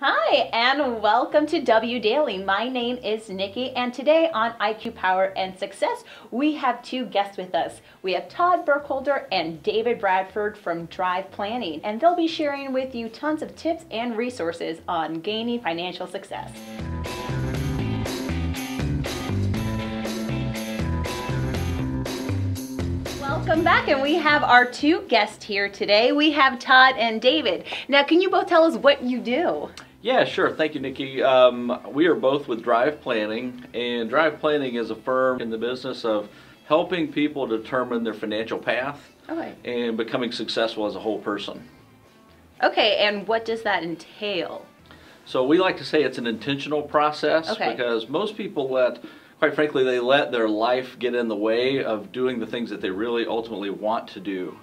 Hi, and welcome to W Daily. My name is Nikki, and today on IQ Power and Success, we have two guests with us. We have Todd Burkholder and David Bradford from Drive Planning, and they'll be sharing with you tons of tips and resources on gaining financial success. Welcome back, and we have our two guests here today. We have Todd and David. Now, can you both tell us what you do? Yeah, sure. Thank you, Nikki. We are both with Drive Planning, and Drive Planning is a firm in the business of helping people determine their financial path and becoming successful as a whole person. Okay, and what does that entail? So we like to say it's an intentional process because most people quite frankly, they let their life get in the way of doing the things that they really ultimately want to do.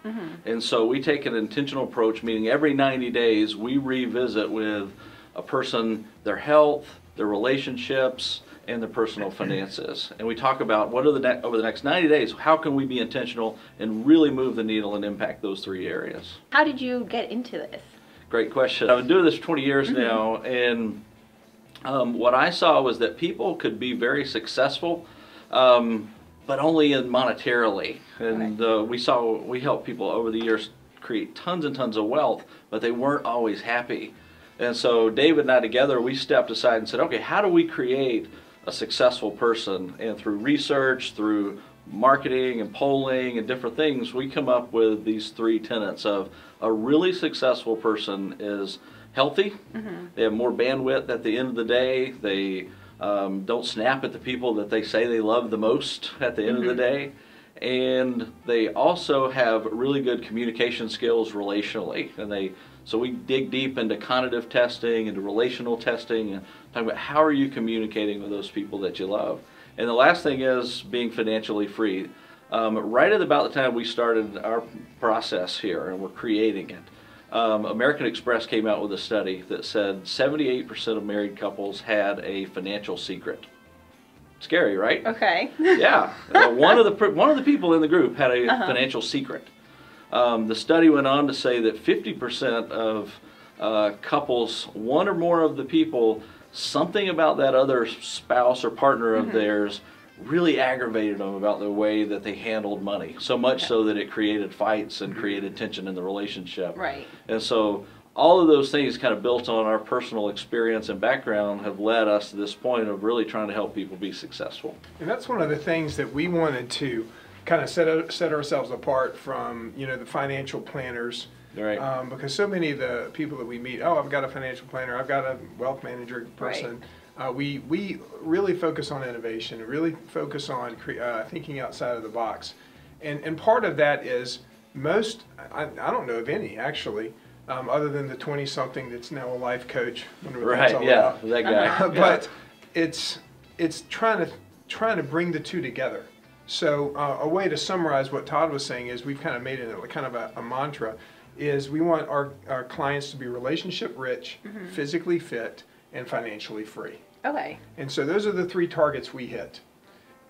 And so we take an intentional approach, meaning every 90 days we revisit with a person their health, their relationships, and their personal finances. And we talk about what are over the next 90 days, how can we be intentional and really move the needle and impact those three areas. How did you get into this? Great question. I've been doing this for 20 years now, and what I saw was that people could be very successful, but only monetarily. And we helped people over the years create tons and tons of wealth, but they weren't always happy. And so David and I together, we stepped aside and said, okay, how do we create a successful person? And through research, through marketing and polling and different things, we come up with these three tenets of a really successful person is healthy. They have more bandwidth at the end of the day. They don't snap at the people that they say they love the most at the end of the day. And they also have really good communication skills relationally. And so we dig deep into cognitive testing, into relational testing, and talking about how are you communicating with those people that you love. And the last thing is being financially free. Right at about the time we started our process here and we're creating it, American Express came out with a study that said 78% of married couples had a financial secret. Scary, right? Okay. Yeah. One of the people in the group had a financial secret. The study went on to say that 50% of couples, one or more of the people, something about that other spouse or partner of theirs really aggravated them about the way that they handled money, so much so that it created fights and created tension in the relationship. Right. And so all of those things kind of built on our personal experience and background have led us to this point of really trying to help people be successful. And that's one of the things that we wanted to kind of set ourselves apart from, the financial planners. Right. Because so many of the people that we meet, I've got a financial planner, I've got a wealth manager person. Right. We really focus on innovation, really focus on thinking outside of the box. And part of that is I don't know of any actually, other than the 20-something that's now a life coach. Right, yeah, that guy. But it's trying to bring the two together. So a way to summarize what Todd was saying is we've kind of made it kind of a mantra, is we want our clients to be relationship rich, physically fit, and financially free. Okay. And so those are the three targets we hit.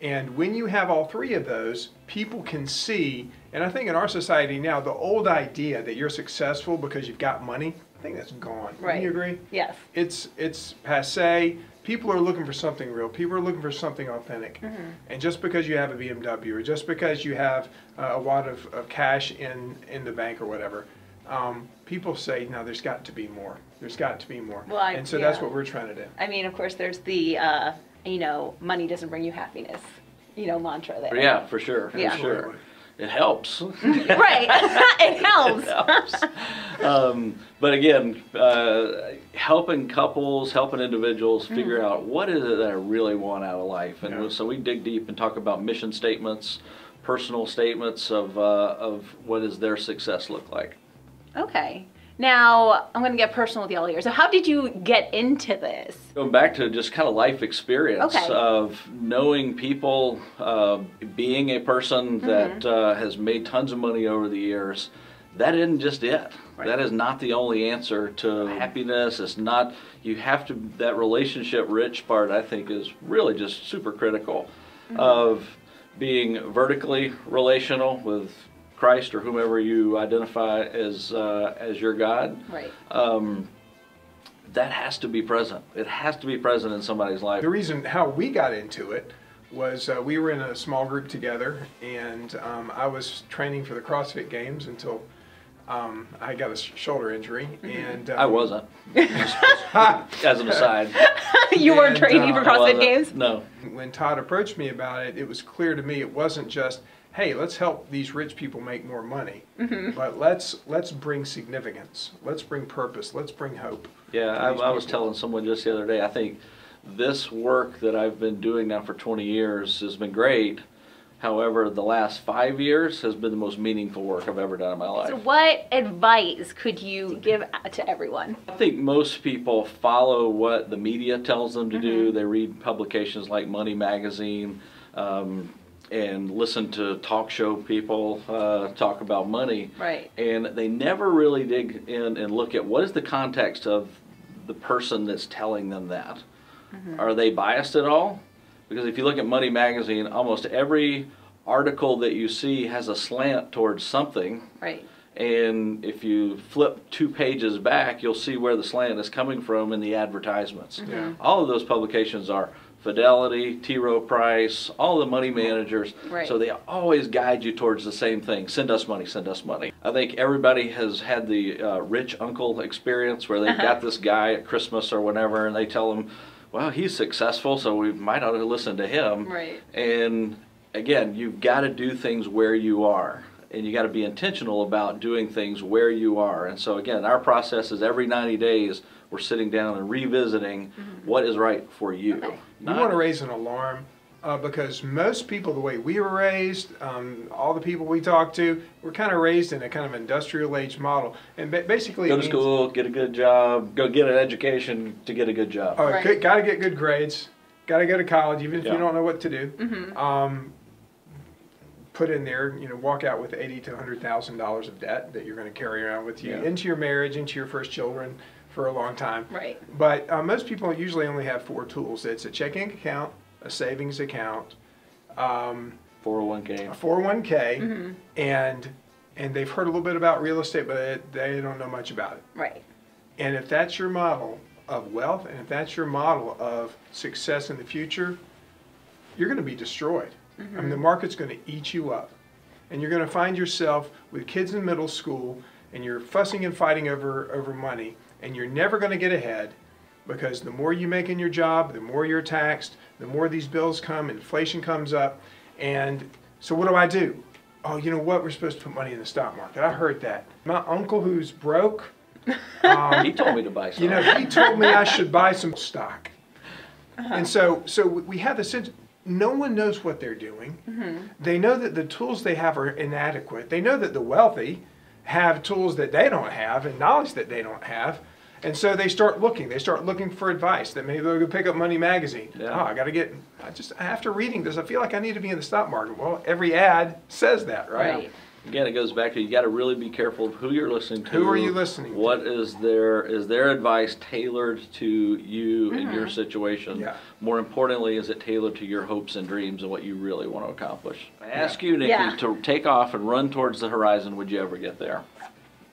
And when you have all three of those, people can see, and I think in our society now, the old idea that you're successful because you've got money, I think that's gone. Right. Wouldn't you agree? Yes. It's passé. People are looking for something real. People are looking for something authentic. And just because you have a BMW or just because you have a wad of cash in the bank or whatever, people say, no, there's got to be more. There's got to be more. Well, and so that's what we're trying to do. I mean, of course, there's the, money doesn't bring you happiness, mantra there. Yeah, for sure. Yeah. For sure. It helps. Right. It helps. It helps. But again, helping couples, helping individuals figure out what is it that I really want out of life. And so we dig deep and talk about mission statements, personal statements of what does their success look like. Okay. Now, I'm going to get personal with y'all here. So how did you get into this? Going back to just kind of life experience of knowing people, being a person that has made tons of money over the years. That isn't just it. Right. That is not the only answer to happiness. It's not, that relationship rich part, I think, is really just super critical of being vertically relational with Christ or whomever you identify as your God. Right. that has to be present. It has to be present in somebody's life. The reason how we got into it was we were in a small group together, and I was training for the CrossFit Games until I got a shoulder injury, and I wasn't. As an aside. You weren't training for CrossFit Games? No. When Todd approached me about it, it was clear to me it wasn't just, hey, let's help these rich people make more money, but let's bring significance, let's bring purpose, let's bring hope. Yeah, I was telling someone just the other day, I think this work that I've been doing now for 20 years has been great. However, the last 5 years has been the most meaningful work I've ever done in my life. So what advice could you give to everyone? I think most people follow what the media tells them to do. They read publications like Money Magazine and listen to talk show people talk about money. Right. And they never really dig in and look at what is the context of the person that's telling them that. Are they biased at all? Because if you look at Money Magazine, almost every article that you see has a slant towards something. Right. And if you flip 2 pages back, you'll see where the slant is coming from in the advertisements. Yeah. All of those publications are Fidelity, T. Rowe Price, all the money managers. Right. So they always guide you towards the same thing. Send us money, send us money. I think everybody has had the rich uncle experience where they've got this guy at Christmas or whenever, and they tell them, well, he's successful, so we might ought to listen to him. Right. And again, you've got to do things where you are. And you got to be intentional about doing things where you are. And so again, our process is every 90 days, we're sitting down and revisiting what is right for you. Okay. You want to raise an alarm because most people, the way we were raised, all the people we talk to, we're kind of raised in a kind of industrial age model. And basically, go to school, get a good job, go get an education to get a good job. Right. Got to get good grades, got to go to college, even if you don't know what to do. Put in there, walk out with $80,000 to $100,000 of debt that you're going to carry around with you into your marriage, into your first children for a long time. Right. But most people usually only have 4 tools. It's a checking account, a savings account, 401k. a 401k, and they've heard a little bit about real estate, but they don't know much about it. Right. And if that's your model of wealth, and if that's your model of success in the future, you're going to be destroyed. I mean, the market's going to eat you up. And you're going to find yourself with kids in middle school, and you're fussing and fighting over money, and you're never going to get ahead because the more you make in your job, the more you're taxed, the more these bills come, inflation comes up. And so what do? Oh, you know what? We're supposed to put money in the stock market. I heard that. My uncle who's broke, He told me to buy some. he told me I should buy some stock. And so we have this sense. No one knows what they're doing. They know that the tools they have are inadequate. They know that the wealthy have tools that they don't have and knowledge that they don't have. And so they start looking. They start looking for advice. That maybe they'll go pick up Money Magazine. Yeah. After reading this, I feel like I need to be in the stock market. Well, every ad says that, right? Again, it goes back to you got to really be careful of who you're listening to. Who are you listening to? What is their advice tailored to you and your situation? Yeah. More importantly, is it tailored to your hopes and dreams and what you really want to accomplish? I ask you, Nikki, to take off and run towards the horizon. Would you ever get there?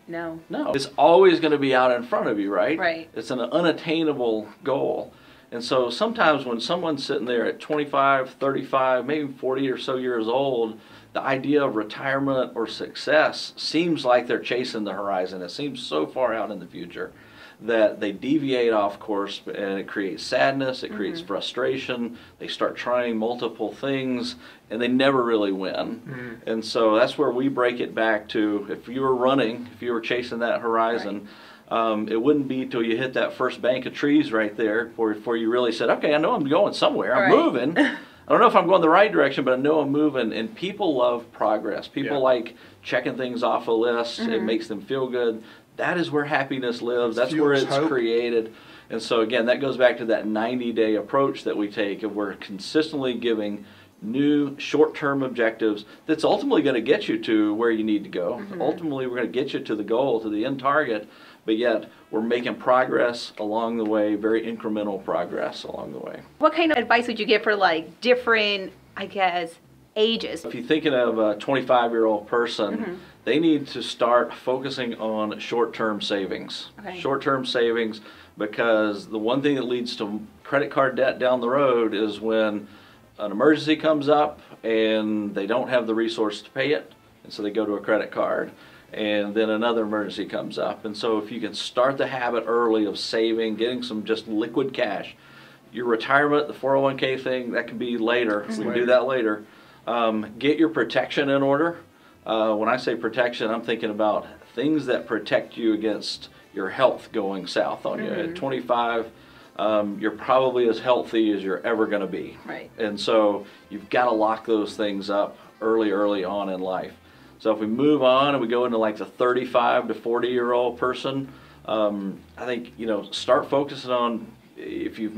No. No. It's always going to be out in front of you, right? Right. It's an unattainable goal. And so sometimes when someone's sitting there at 25, 35, maybe 40 or so years old, the idea of retirement or success seems like they're chasing the horizon. It seems so far out in the future that they deviate off course, and it creates sadness, it creates frustration. They start trying multiple things and they never really win. And so that's where we break it back to, if you were running, if you were chasing that horizon, it wouldn't be till you hit that first bank of trees right there before you really said, okay, I know I'm going somewhere, I'm moving. I don't know if I'm going the right direction, but I know I'm moving. And people love progress. People like checking things off a list. It makes them feel good. That is where happiness lives. That's where it's created. And so again, that goes back to that 90-day approach that we take, and we're consistently giving new short-term objectives that's ultimately going to get you to where you need to go. Ultimately, we're going to get you to the goal, to the end target, but yet we're making progress along the way, very incremental progress along the way. What kind of advice would you give for like different, I guess, ages? If you're thinking of a 25-year-old person, they need to start focusing on short-term savings. Short-term savings because the one thing that leads to credit card debt down the road is when an emergency comes up and they don't have the resource to pay it, and so they go to a credit card, and then another emergency comes up. And so if you can start the habit early of saving, getting some just liquid cash, your retirement, the 401k thing, that can be later. We can do that later. Get your protection in order. When I say protection, I'm thinking about things that protect you against your health going south on you. At 25, you're probably as healthy as you're ever going to be. Right. And so you've got to lock those things up early on in life. So if we move on and we go into like the 35 to 40-year-old person, I think, start focusing on if you've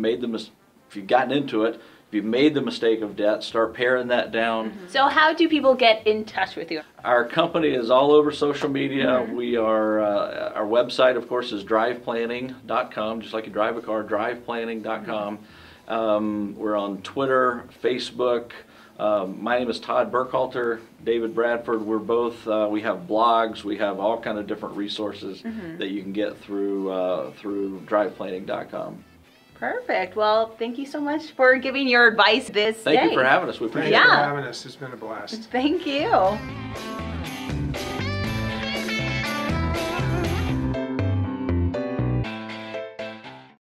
gotten into it, if you've made the mistake of debt, start paring that down. So how do people get in touch with you? Our company is all over social media. We are, our website, of course, is driveplanning.com, just like you drive a car, driveplanning.com. We're on Twitter, Facebook. My name is Todd Burkhalter, David Bradford. We're both, we have blogs, we have all kind of different resources that you can get through driveplanning.com. Perfect. Well, thank you so much for giving your advice this day. Thank you for having us. We appreciate it. Thank you for having us. It's been a blast. Thank you.